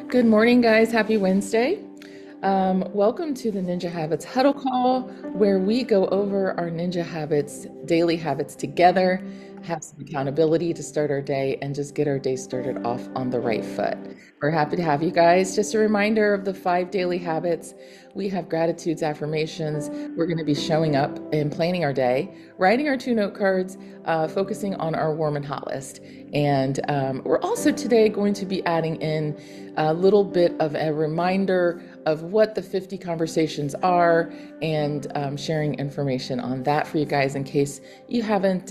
Good morning, guys. Happy Wednesday. Welcome to the Ninja Habits Huddle Call, where we go over our Ninja Habits, daily habits together, have some accountability to start our day, and just get our day started off on the right foot. We're happy to have you guys. Just a reminder of the 5 daily habits. We have gratitudes, affirmations. We're going to be showing up and planning our day, writing our 2 note cards, focusing on our warm and hot list. And we're also today going to be adding in a little bit of a reminder of what the 50 conversations are and sharing information on that for you guys in case you haven't,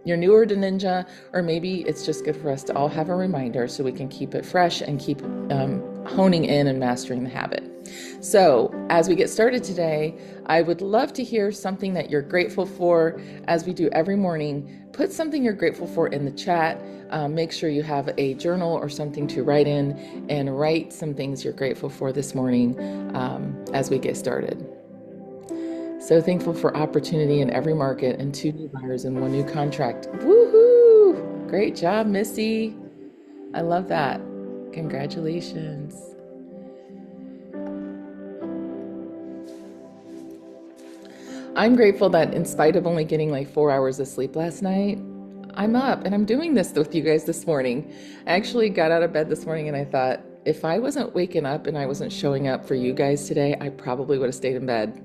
you're newer to Ninja, or maybe it's just good for us to all have a reminder so we can keep it fresh and keep honing in and mastering the habit. So, as we get started today, I would love to hear something that you're grateful for. As we do every morning, put something you're grateful for in the chat. Make sure you have a journal or something to write in and write some things you're grateful for this morning as we get started. So thankful for opportunity in every market and 2 new buyers and 1 new contract. Woohoo! Great job, Missy. I love that. Congratulations. I'm grateful that in spite of only getting like 4 hours of sleep last night, I'm up and I'm doing this with you guys this morning. I actually got out of bed this morning and I thought, if I wasn't waking up and I wasn't showing up for you guys today, I probably would have stayed in bed.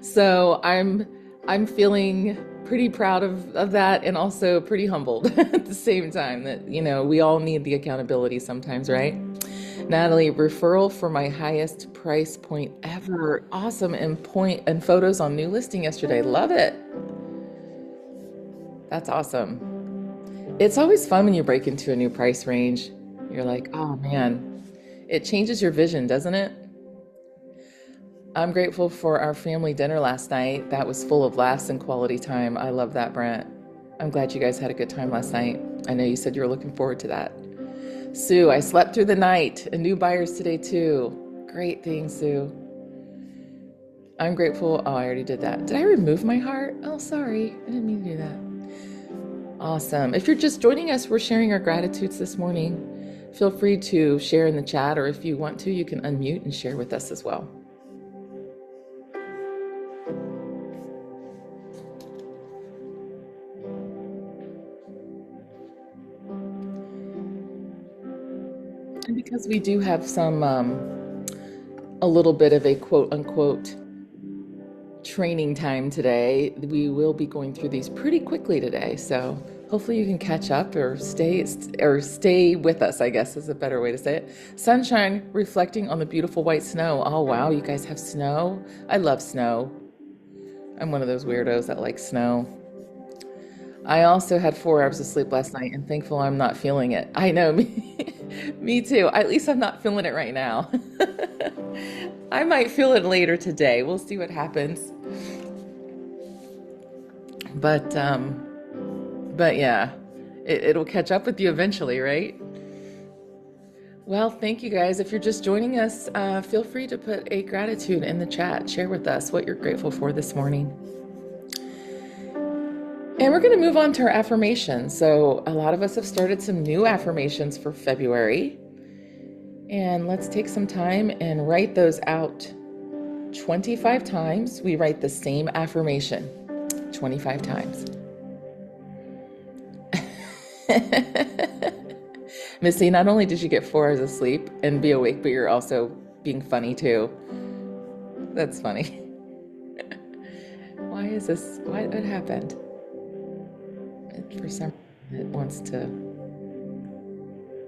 So I'm feeling pretty proud of that and also pretty humbled at the same time that, we all need the accountability sometimes, right? Natalie, referral for my highest price point ever. Awesome. And photos on new listing yesterday. Love it. That's awesome. It's always fun when you break into a new price range. You're like, oh man, it changes your vision, doesn't it? I'm grateful for our family dinner last night. That was full of laughs and quality time. I love that, Brent. I'm glad you guys had a good time last night. I know you said you were looking forward to that. Sue, I slept through the night and new buyers today too. Great thing, Sue. I'm grateful. Oh, I already did that. Did I remove my heart? Oh, sorry. I didn't mean to do that. Awesome. If you're just joining us, we're sharing our gratitudes this morning. Feel free to share in the chat, or if you want to, you can unmute and share with us as well. And because we do have a little bit of a quote unquote training time today, we will be going through these pretty quickly today. So hopefully you can catch up or stay with us, I guess is a better way to say it. Sunshine reflecting on the beautiful white snow. Oh, wow. You guys have snow. I love snow. I'm one of those weirdos that likes snow. I also had 4 hours of sleep last night and thankful I'm not feeling it. I know, me too. At least I'm not feeling it right now. I might feel it later today. We'll see what happens. But yeah, it'll catch up with you eventually, right? Well, thank you guys. If you're just joining us, feel free to put a gratitude in the chat. Share with us what you're grateful for this morning. And we're going to move on to our affirmations. So, a lot of us have started some new affirmations for February. And let's take some time and write those out 25 times. We write the same affirmation 25 times. Missy, not only did you get 4 hours of sleep and be awake, but you're also being funny too. That's funny. Why is this? What happened? For some reason, it wants to.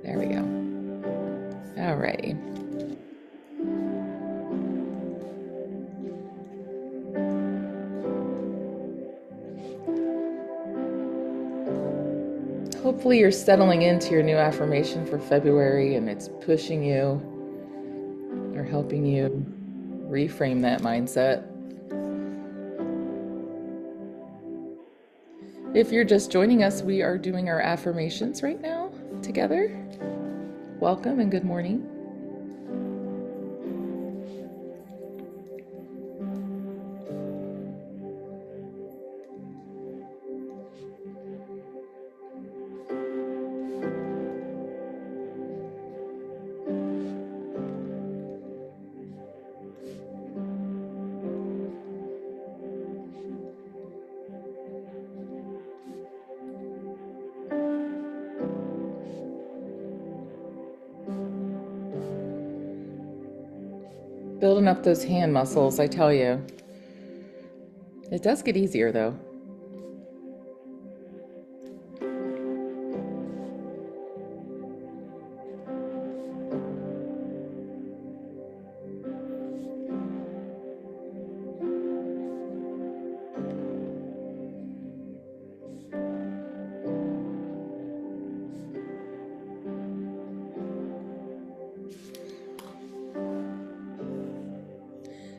There we go. All right. Hopefully, you're settling into your new affirmation for February and it's pushing you or helping you reframe that mindset. If you're just joining us, we are doing our affirmations right now together. Welcome and good morning. Building up those hand muscles, I tell you. It does get easier though.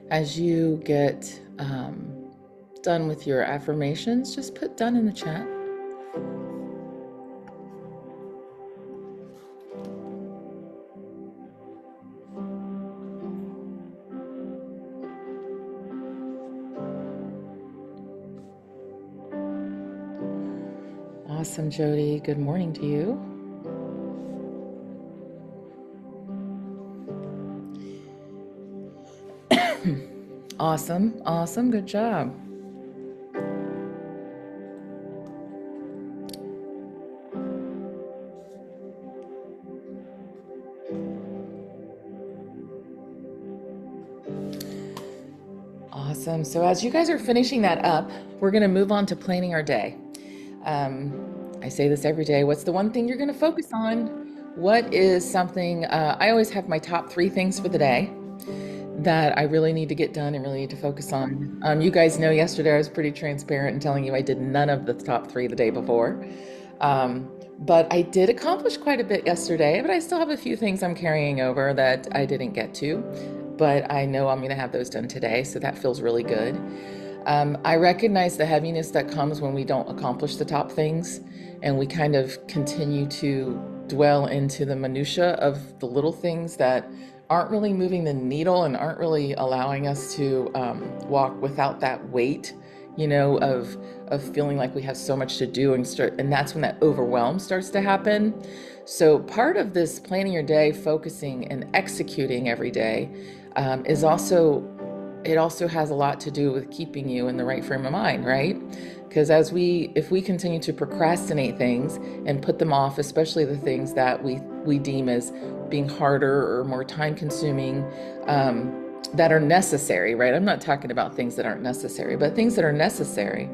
As you get done with your affirmations, just put done in the chat. Awesome, Jody. Good morning to you. Awesome, awesome. Good job. Awesome. So as you guys are finishing that up, we're going to move on to planning our day. I say this every day. What's the one thing you're going to focus on? What is something, I always have my top 3 things for the day that I really need to get done and really need to focus on. You guys know yesterday I was pretty transparent in telling you I did none of the top 3 the day before. But I did accomplish quite a bit yesterday, but I still have a few things I'm carrying over that I didn't get to. But I know I'm going to have those done today, so that feels really good. I recognize the heaviness that comes when we don't accomplish the top things and we kind of continue to dwell into the minutia of the little things that aren't really moving the needle and aren't really allowing us to walk without that weight, of feeling like we have so much to do, and that's when that overwhelm starts to happen. So part of this planning your day, focusing and executing every day, it also has a lot to do with keeping you in the right frame of mind, right? Because if we continue to procrastinate things and put them off, especially the things that we deem as being harder or more time consuming, that are necessary, right? I'm not talking about things that aren't necessary, but things that are necessary,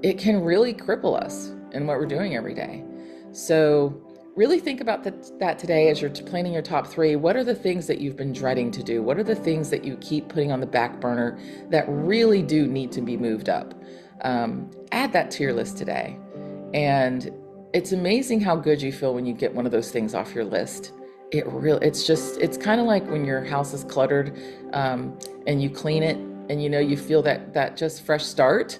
it can really cripple us in what we're doing every day. So really think about that today as you're planning your top 3. What are the things that you've been dreading to do? What are the things that you keep putting on the back burner that really do need to be moved up? Add that to your list today. And it's amazing how good you feel when you get one of those things off your list. It's kind of like when your house is cluttered, and you clean it and you feel that just fresh start.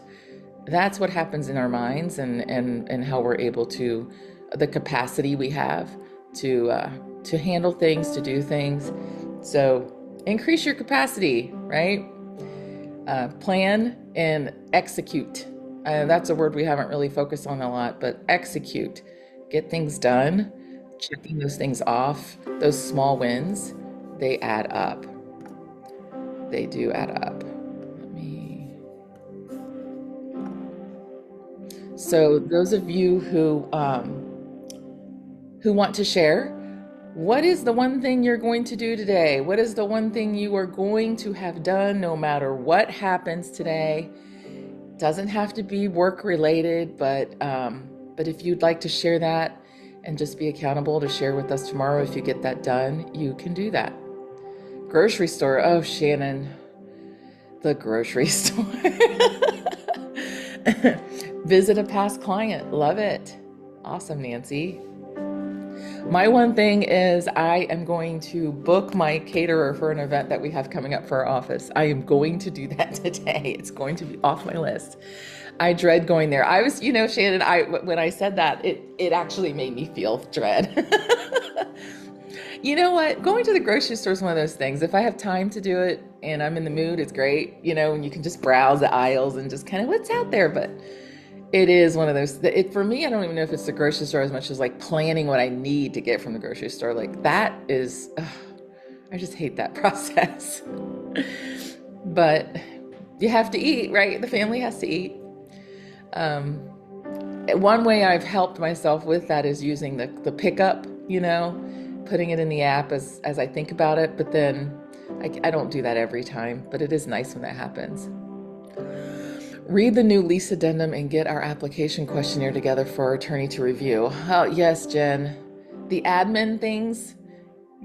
That's what happens in our minds and how we're able to, the capacity we have to handle things, to do things. So increase your capacity, right? Plan and execute. That's a word we haven't really focused on a lot, but execute. Get things done, checking those things off, those small wins, they add up. They do add up. So those of you who want to share, what is the one thing you're going to do today? What is the one thing you are going to have done no matter what happens today? Doesn't have to be work related, but if you'd like to share that and just be accountable to share with us tomorrow, if you get that done, you can do that. Grocery store. Oh, Shannon, the grocery store. Visit a past client. Love it. Awesome, Nancy. My one thing is I am going to book my caterer for an event that we have coming up for our office. I am going to do that today. It's going to be off my list. I dread going there. I was, Shannon, when I said that, it actually made me feel dread. You know what? Going to the grocery store is one of those things. If I have time to do it and I'm in the mood, it's great, and you can just browse the aisles and just kind of what's out there. But it is one of those, for me, I don't even know if it's the grocery store as much as like planning what I need to get from the grocery store. Like that is, I just hate that process. But you have to eat, right? The family has to eat. One way I've helped myself with that is using the pickup, putting it in the app as I think about it. But then I don't do that every time, but it is nice when that happens. Read the new lease addendum and get our application questionnaire together for our attorney to review. Oh, yes, Jen. The admin things,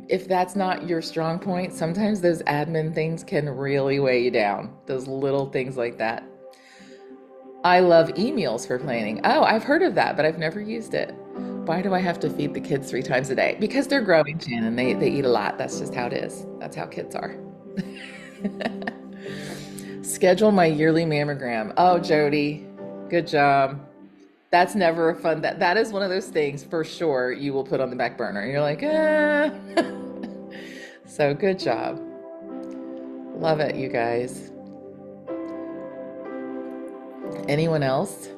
if that's not your strong point, sometimes those admin things can really weigh you down. Those little things like that. I love emails for planning. Oh, I've heard of that, but I've never used it. Why do I have to feed the kids 3 times a day? Because they're growing, Shannon. They eat a lot. That's just how it is. That's how kids are. Schedule my yearly mammogram. Oh, Jody, good job. That's never a fun. That is one of those things for sure you will put on the back burner. You're like, ah. So good job. Love it, you guys. Anyone else?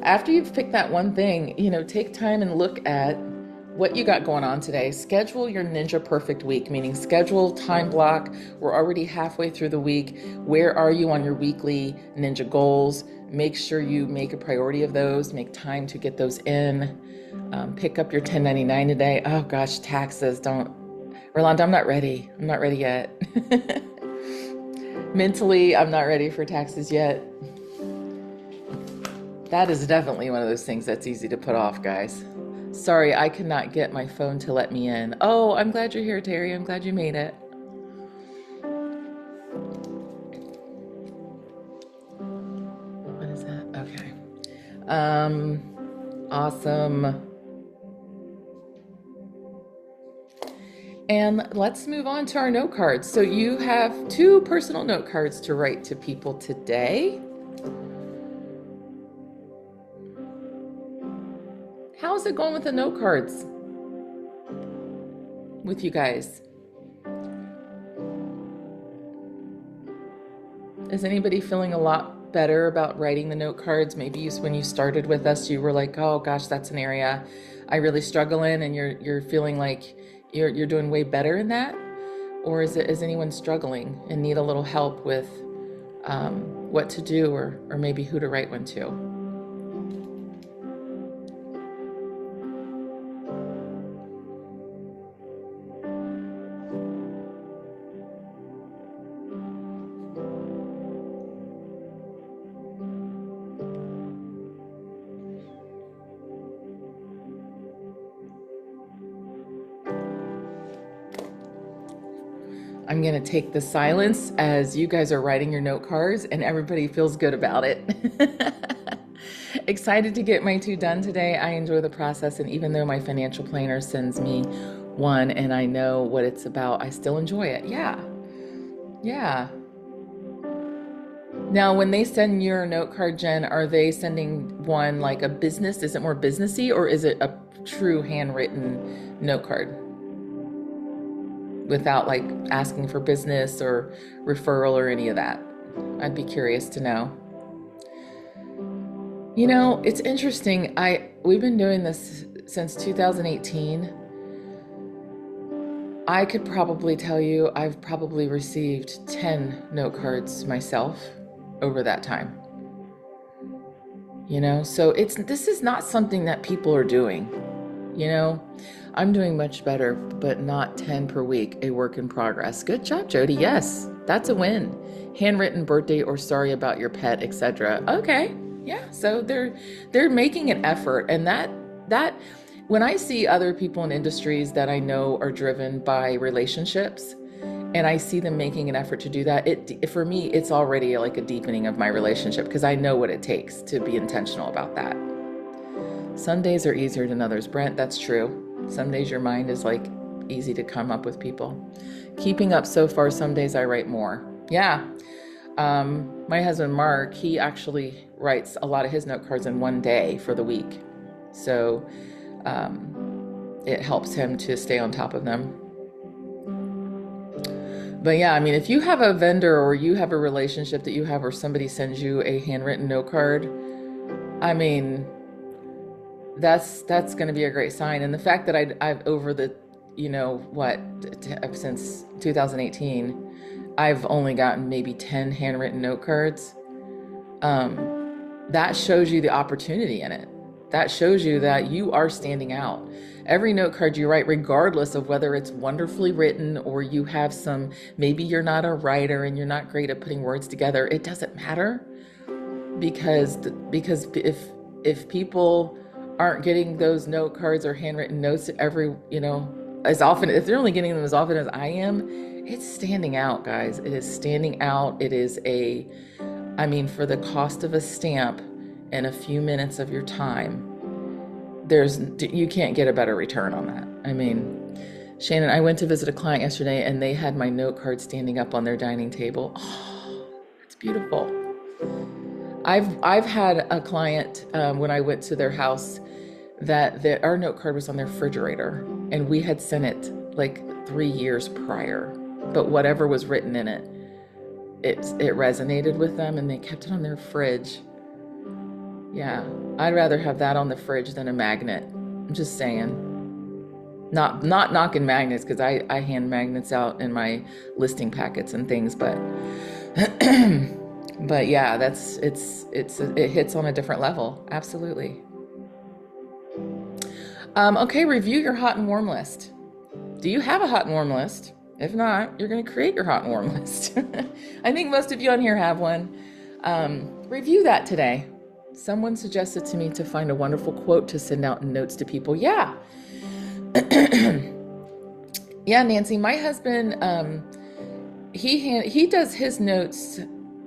After you've picked that one thing, take time and look at what you got going on today. Schedule your Ninja Perfect week, meaning schedule, time block. We're already halfway through the week. Where are you on your weekly Ninja goals? Make sure you make a priority of those. Make time to get those in. Pick up your 1099 today. Oh gosh, taxes. Rolanda, I'm not ready. I'm not ready yet. Mentally, I'm not ready for taxes yet. That is definitely one of those things that's easy to put off, guys. Sorry, I could not get my phone to let me in. Oh, I'm glad you're here, Terry. I'm glad you made it. What is that? Okay. Awesome. And let's move on to our note cards. So you have 2 personal note cards to write to people today. How's it going with the note cards with you guys? Is anybody feeling a lot better about writing the note cards? Maybe when you started with us, you were like, oh gosh, that's an area I really struggle in, and you're feeling like you're doing way better in that? Or is anyone struggling and need a little help with what to do, or maybe who to write one to? I'm going to take the silence as you guys are writing your note cards and everybody feels good about it. Excited to get my 2 done today. I enjoy the process, and even though my financial planner sends me one and I know what it's about, I still enjoy it. Yeah. Yeah. Now, when they send your note card, Jen, are they sending one like a business? Is it more businessy, or is it a true handwritten note card without like asking for business or referral or any of that? I'd be curious to know. It's interesting. We've been doing this since 2018. I could probably tell you I've probably received 10 note cards myself over that time. So this is not something that people are doing. I'm doing much better, but not 10 per week, a work in progress. Good job, Jody. Yes, that's a win. Handwritten birthday or sorry about your pet, etc. Okay. Yeah, so they're making an effort, and that when I see other people in industries that I know are driven by relationships, and I see them making an effort to do that, for me, it's already like a deepening of my relationship, because I know what it takes to be intentional about that. Some days are easier than others, Brent. That's true. Some days your mind is like easy to come up with people. Keeping up so far, some days I write more. Yeah. My husband, Mark, he actually writes a lot of his note cards in one day for the week. So it helps him to stay on top of them. But yeah, I mean, if you have a vendor or you have a relationship that you have where somebody sends you a handwritten note card, I mean, that's going to be a great sign. And the fact that I've over the, since 2018, I've only gotten maybe 10 handwritten note cards. That shows you the opportunity in it. that shows you that you are standing out. Every note card you write, regardless of whether it's wonderfully written or you have some, maybe you're not a writer and you're not great at putting words together, it doesn't matter, because if people aren't getting those note cards or handwritten notes every, as often, if they're only getting them as often as I am, it's standing out, guys. It is standing out. It is for the cost of a stamp and a few minutes of your time, you can't get a better return on that. Shannon, I went to visit a client yesterday and they had my note card standing up on their dining table. Oh, it's beautiful. I've had a client when I went to their house that our note card was on their refrigerator, and we had sent it like 3 years prior, but whatever was written in it resonated with them, and they kept it on their fridge. Yeah, I'd rather have that on the fridge than a magnet. I'm just saying. Not knocking magnets, because I hand magnets out in my listing packets and things, but but yeah, it hits on a different level. Absolutely. Okay, review your hot and warm list. Do you have a hot and warm list? If not, you're going to create your hot and warm list. I think most of you on here have one. Review that today. Someone suggested to me to find a wonderful quote to send out in notes to people. Yeah. Yeah, Nancy, my husband, he does his notes.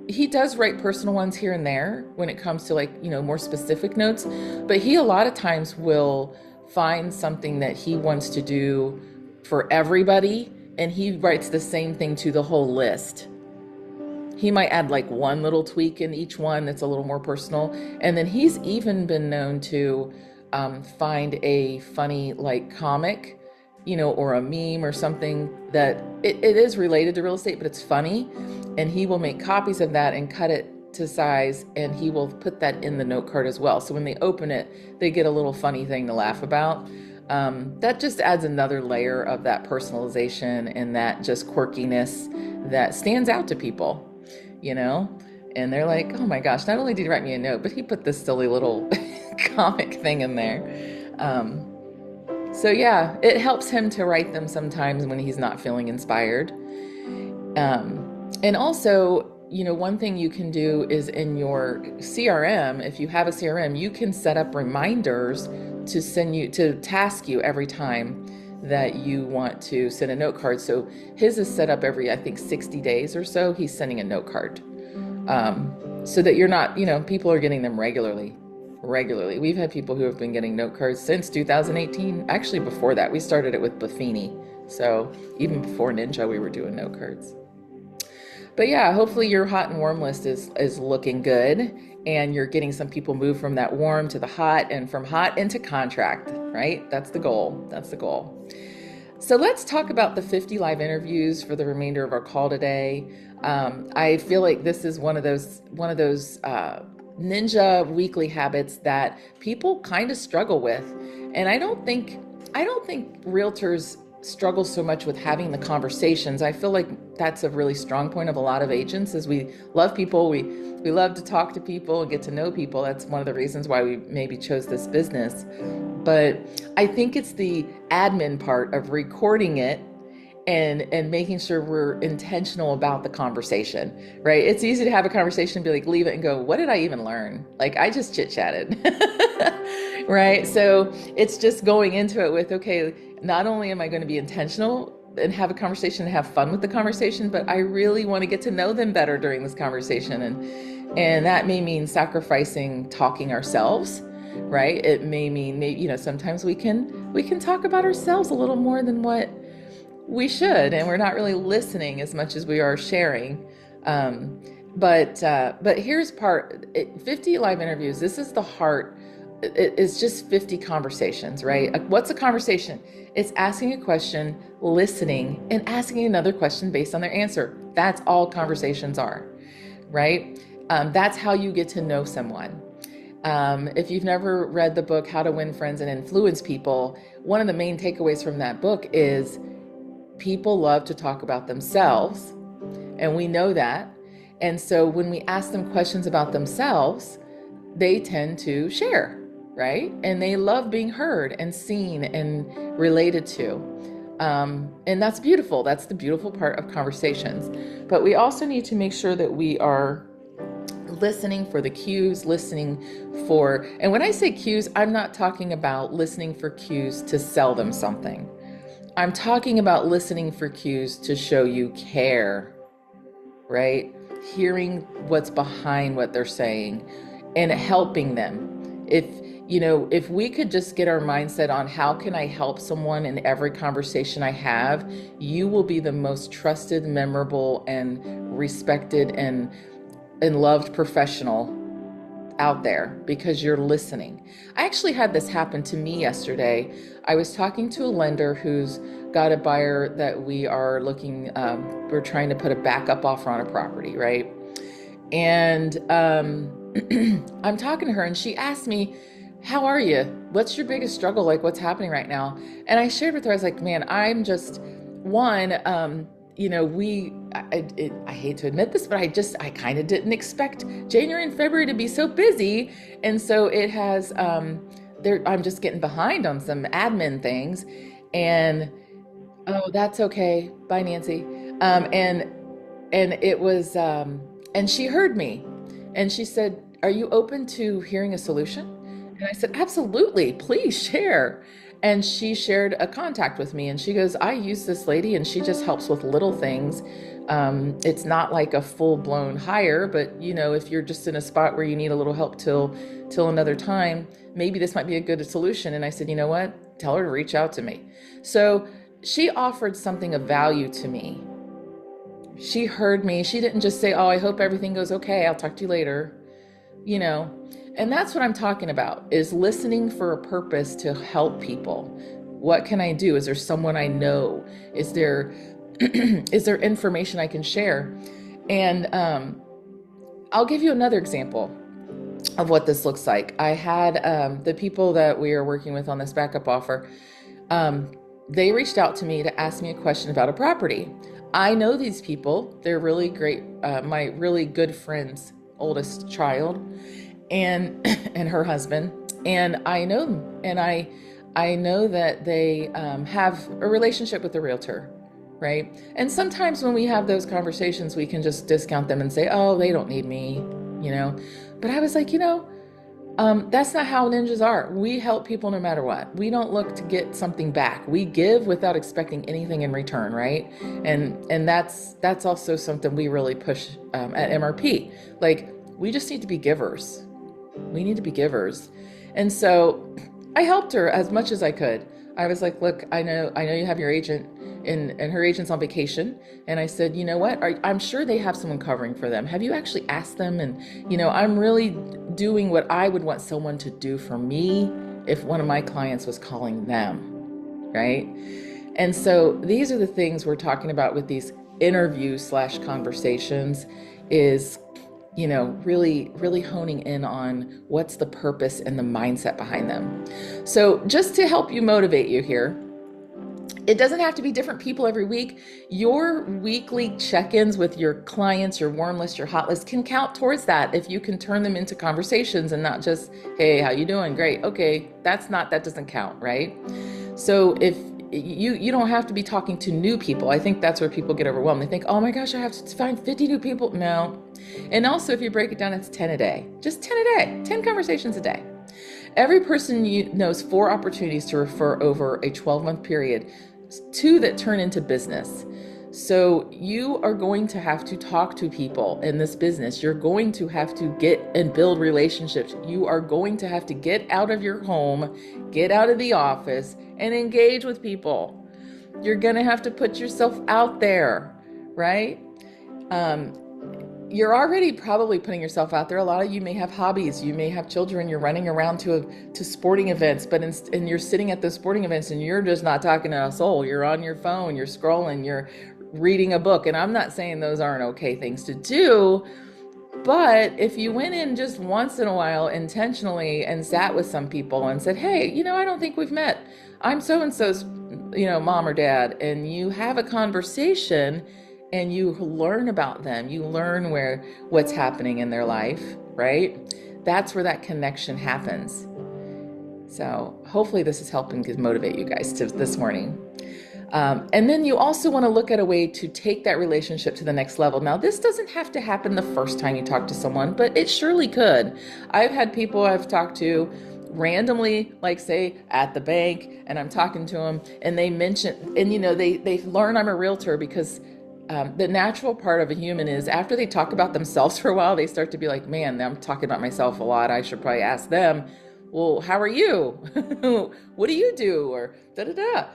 He does write personal ones here and there when it comes to more specific notes, but he a lot of times will find something that he wants to do for everybody, and he writes the same thing to the whole list. He might add one little tweak in each one that's a little more personal. And then he's even been known to find a funny comic, or a meme or something that it is related to real estate, but it's funny. And he will make copies of that and cut it to size, and he will put that in the note card as well. So when they open it, they get a little funny thing to laugh about. That just adds another layer of that personalization and that just quirkiness that stands out to people, and they're like, oh my gosh, not only did he write me a note, but he put this silly little comic thing in there. So yeah, it helps him to write them sometimes when he's not feeling inspired. And also, one thing you can do is in your CRM, if you have a CRM, you can set up reminders to task you every time that you want to send a note card. So his is set up every, I think, 60 days or so, he's sending a note card. So that you're not, people are getting them regularly. We've had people who have been getting note cards since 2018. Actually, before that, we started it with Buffini. So even before Ninja, we were doing note cards. But yeah, hopefully your hot and warm list is looking good, and you're getting some people move from that warm to the hot, and from hot into contract, right? That's the goal. So let's talk about the 50 live interviews for the remainder of our call today. I feel like this is one of those ninja weekly habits that people kind of struggle with. And I don't think realtors struggle so much with having the conversations. I feel like that's a really strong point of a lot of agents, is we love people. We love to talk to people and get to know people. That's one of the reasons why we maybe chose this business. But I think it's the admin part of recording it and making sure we're intentional about the conversation, right? It's easy to have a conversation and be like, leave it and go, what did I even learn? I just chit-chatted, right? So it's just going into it with, okay, not only am I going to be intentional and have a conversation and have fun with the conversation, but I really want to get to know them better during this conversation. And that may mean sacrificing talking ourselves, right? It may mean, sometimes we can talk about ourselves a little more than what we should, and we're not really listening as much as we are sharing. But here's 50 live interviews. This is the heart. It's just 50 conversations, right? What's a conversation? It's asking a question, listening, and asking another question based on their answer. That's all conversations are, right? That's how you get to know someone. If you've never read the book, How to Win Friends and Influence People, one of the main takeaways from that book is people love to talk about themselves, and we know that. And so when we ask them questions about themselves, they tend to share, right? And they love being heard and seen and related to. And that's beautiful. That's the beautiful part of conversations. But we also need to make sure that we are listening for the cues, listening for, and when I say cues, I'm not talking about listening for cues to sell them something. I'm talking about listening for cues to show you care, right? Hearing what's behind what they're saying and helping them. If we could just get our mindset on how can I help someone in every conversation I have, you will be the most trusted, memorable, and respected and loved professional out there because you're listening. I actually had this happen to me yesterday. I was talking to a lender who's got a buyer that we are looking, we're trying to put a backup offer on a property, right? And I'm talking to her and she asked me, how are you? What's your biggest struggle? Like, what's happening right now? And I shared with her, I was like, man, I'm just one, I hate to admit this, but I kind of didn't expect January and February to be so busy. And so it has, I'm just getting behind on some admin things. And, oh, that's okay. Bye, Nancy. And it was, and she heard me and she said, are you open to hearing a solution? And I said, absolutely, please share. And she shared a contact with me and she goes, I use this lady and she just helps with little things. It's not like a full blown hire, but if you're just in a spot where you need a little help till another time, maybe this might be a good solution. And I said, you know what? Tell her to reach out to me. So she offered something of value to me. She heard me. She didn't just say, oh, I hope everything goes okay. I'll talk to you later. And that's what I'm talking about, is listening for a purpose to help people. What can I do? Is there someone I know? Is there is there information I can share? And I'll give you another example of what this looks like. I had the people that we are working with on this backup offer, they reached out to me to ask me a question about a property. I know these people. They're really great, my really good friend's oldest child and her husband. And I know them. And I know that they have a relationship with the realtor, right? And sometimes when we have those conversations, we can just discount them and say, oh, they don't need me, But I was like, that's not how ninjas are. We help people no matter what. We don't look to get something back. We give without expecting anything in return, right? And that's also something we really push at MRP. Like, we just need to be givers. We need to be givers. And so I helped her as much as I could. I was like, look, I know you have your agent and her agent's on vacation. And I said, you know what? I'm sure they have someone covering for them. Have you actually asked them? And, I'm really doing what I would want someone to do for me if one of my clients was calling them, right? And so these are the things we're talking about with these interview/conversations is, really, really honing in on what's the purpose and the mindset behind them. So just to help you motivate you here, it doesn't have to be different people every week. Your weekly check-ins with your clients, your warm list, your hot list can count towards that if you can turn them into conversations and not just, hey, how you doing? Great. Okay. That doesn't count, right? So if you don't have to be talking to new people. I think that's where people get overwhelmed. They think, oh my gosh, I have to find 50 new people. No. And also if you break it down, it's 10 a day, just 10 a day, 10 conversations a day. Every person knows 4 opportunities to refer over a 12-month period, 2 that turn into business. So you are going to have to talk to people in this business. You're going to have to get and build relationships. You are going to have to get out of your home, get out of the office, and engage with people. You're going to have to put yourself out there, right? You're already probably putting yourself out there. A lot of you may have hobbies. You may have children. You're running around to sporting events, and you're sitting at those sporting events and you're just not talking to a soul. You're on your phone, you're scrolling, you're reading a book. And I'm not saying those aren't okay things to do, but if you went in just once in a while intentionally and sat with some people and said, hey, I don't think we've met. I'm so-and-so's, mom or dad, and you have a conversation and you learn about them, you learn what's happening in their life, right? That's where that connection happens. So hopefully this is helping to motivate you guys to this morning. And then you also want to look at a way to take that relationship to the next level. Now, this doesn't have to happen the first time you talk to someone, but it surely could. I've had people I've talked to randomly, like say at the bank, and I'm talking to them, and they mention, and they learn I'm a realtor because the natural part of a human is after they talk about themselves for a while, they start to be like, man, I'm talking about myself a lot. I should probably ask them, well, how are you? What do you do? Or da da da.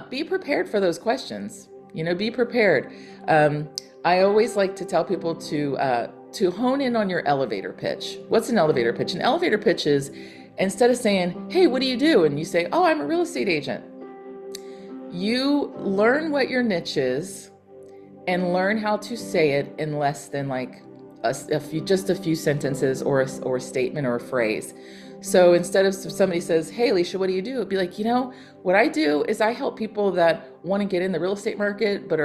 Be prepared for those questions. Be prepared. I always like to tell people to hone in on your elevator pitch. What's an elevator pitch? An elevator pitch is instead of saying, hey, what do you do? And you say, oh, I'm a real estate agent. You learn what your niche is and learn how to say it in less than like just a few sentences or a statement or a phrase. So instead of somebody says, hey, Alicia, what do you do? It'd be like, what I do is I help people that want to get in the real estate market, but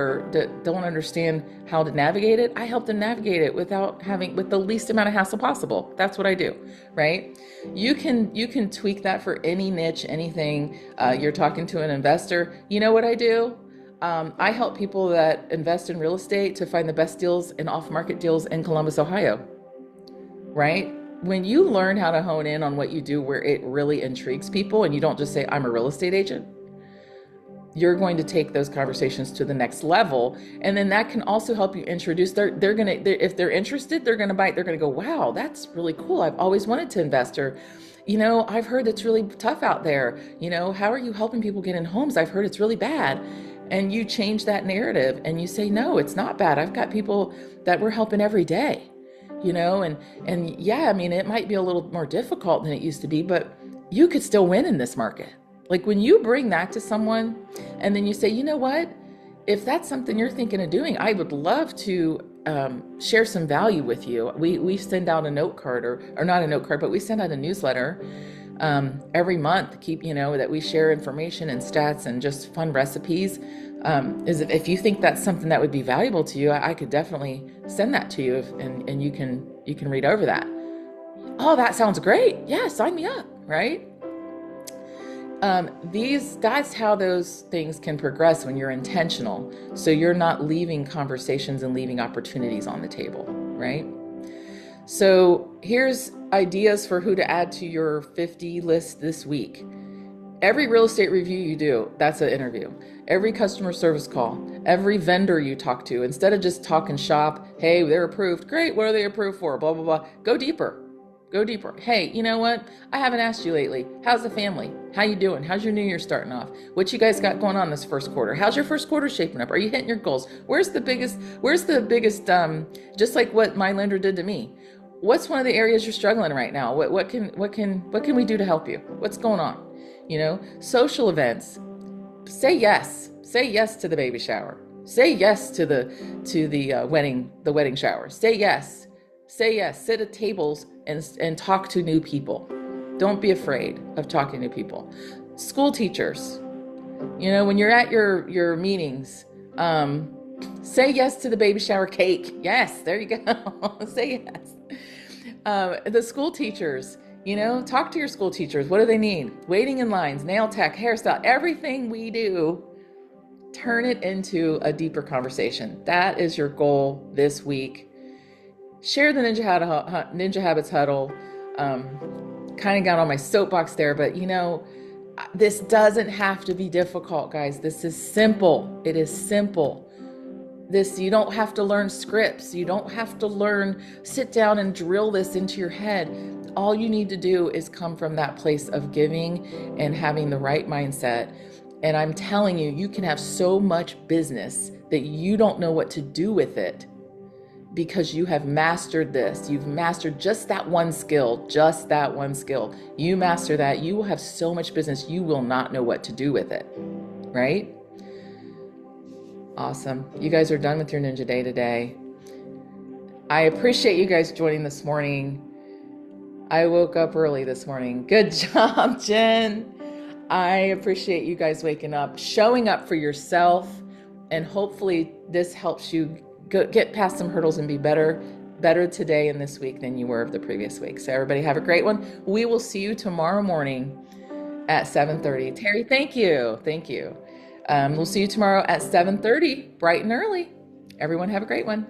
don't understand how to navigate it. I help them navigate it with the least amount of hassle possible. That's what I do, right? You can tweak that for any niche, anything. You're talking to an investor. You know what I do? I help people that invest in real estate to find the best deals and off-market deals in Columbus, Ohio, right? When you learn how to hone in on what you do where it really intrigues people and you don't just say, I'm a real estate agent, you're going to take those conversations to the next level. And then that can also help you introduce, if they're interested, they're going to bite, they're going to go, wow, that's really cool. I've always wanted to invest, or, I've heard it's really tough out there. How are you helping people get in homes? I've heard it's really bad. And you change that narrative and you say, no, it's not bad. I've got people that we're helping every day. And yeah, it might be a little more difficult than it used to be, but you could still win in this market. Like when you bring that to someone and then you say, you know what, if that's something you're thinking of doing, I would love to share some value with you. We send out a note card or not a note card, but we send out a newsletter every month, that we share information and stats and just fun recipes. If you think that's something that would be valuable to you, I could definitely send that to you and you can read over that. Oh, that sounds great. Yeah, sign me up, right? That's how those things can progress when you're intentional. So you're not leaving conversations and leaving opportunities on the table, right? So here's ideas for who to add to your 50 list this week. Every real estate review you do, that's an interview. Every customer service call, every vendor you talk to, instead of just talking shop, hey, they're approved. Great. What are they approved for? Blah, blah, blah. Go deeper. Go deeper. Hey, you know what? I haven't asked you lately. How's the family? How you doing? How's your new year starting off? What you guys got going on this first quarter? How's your first quarter shaping up? Are you hitting your goals? Where's the biggest, just like what my lender did to me? What's one of the areas you're struggling right now? What can we do to help you? What's going on? Social events. Say yes. Say yes to the baby shower. Say yes to the wedding shower. Say yes. Say yes. Sit at tables and talk to new people. Don't be afraid of talking to people. School teachers. When you're at your meetings, say yes to the baby shower cake. Yes, there you go. Say yes. The school teachers. Talk to your school teachers. What do they need? Waiting in lines, nail tech, hairstyle, everything we do, turn it into a deeper conversation. That is your goal this week. Share the Ninja Habits Huddle. Kind of got on my soapbox there, but this doesn't have to be difficult, guys. This is simple. It is simple. You don't have to learn scripts. You don't have to sit down and drill this into your head. All you need to do is come from that place of giving and having the right mindset. And I'm telling you, you can have so much business that you don't know what to do with it because you have mastered this. You've mastered just that one skill, You master that, you will have so much business, you will not know what to do with it, right? Awesome. You guys are done with your Ninja Day today. I appreciate you guys joining this morning. I woke up early this morning. Good job, Jen. I appreciate you guys waking up, showing up for yourself, and hopefully this helps you get past some hurdles and be better today and this week than you were the previous week. So everybody have a great one. We will see you tomorrow morning at 7:30. Terry, thank you. Thank you. We'll see you tomorrow at 7:30, bright and early. Everyone have a great one.